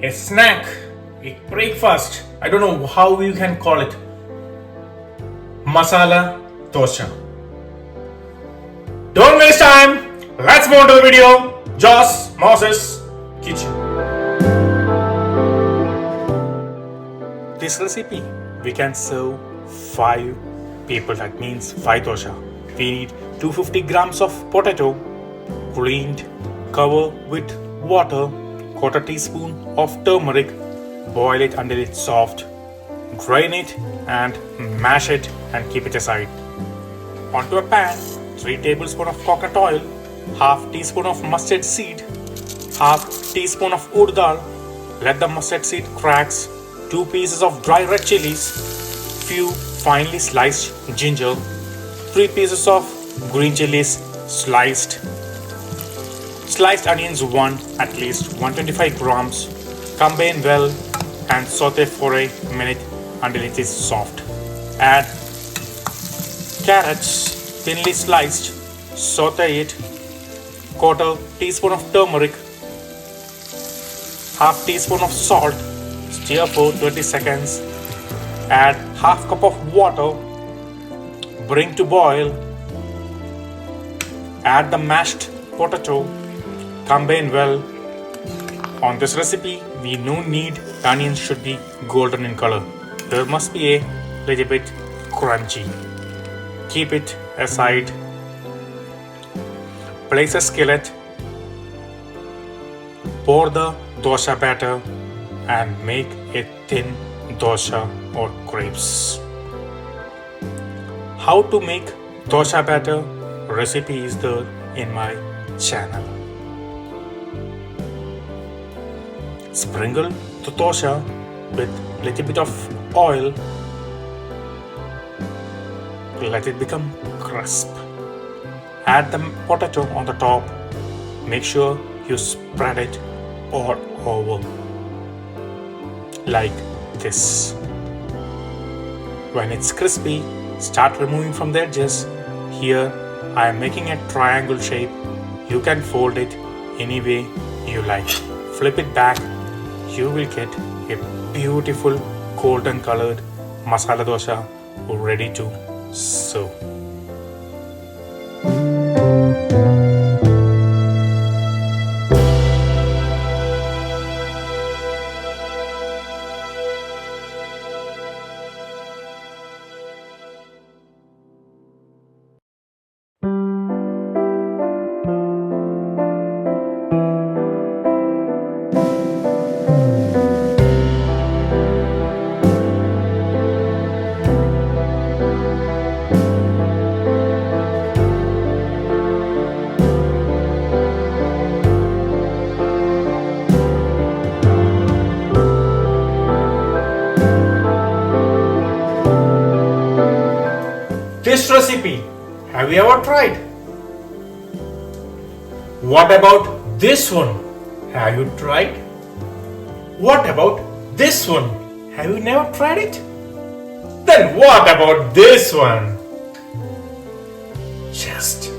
a snack, a breakfast. I don't know how you can call it. Masala Dosa. Don't waste time. Let's move on to the video. Joss Moses Kitchen. This recipe we can serve 5 people. That means 5 dosa. We need 250 grams of potato, cleaned, cover with water, quarter teaspoon of turmeric, boil it until it's soft, drain it and mash it and keep it aside. Onto a pan, 3 tablespoons of coconut oil, half teaspoon of mustard seed, half teaspoon of urd dal. Let the mustard seed cracks, 2 pieces of dry red chilies, few finely sliced ginger, 3 pieces of green chilies sliced onions 1 at least 125 grams. Combine well and saute for a minute until it is soft. Add carrots thinly sliced, saute it, quarter teaspoon of turmeric, half teaspoon of salt, stir for 30 seconds, add half cup of water, bring to boil, add the mashed potato, combine well. On this recipe, we no need the onions should be golden in color. There must be a little bit crunchy. Keep it aside. Place a skillet, pour the dosa batter and make a thin dosa or crepes. How to make dosa batter recipe is there in my channel. Sprinkle the dosa with little bit of oil. Let it become crisp. Add the potato on the top. Make sure you spread it all over like this. When it's crispy, start removing from the edges. Here I am making a triangle shape. You can fold it any way you like. Flip it back. You will get a beautiful golden colored masala dosa ready to serve. This recipe, have you ever tried? What about this one? Have you tried? What about this one? Have you never tried it? Then what about this one? Just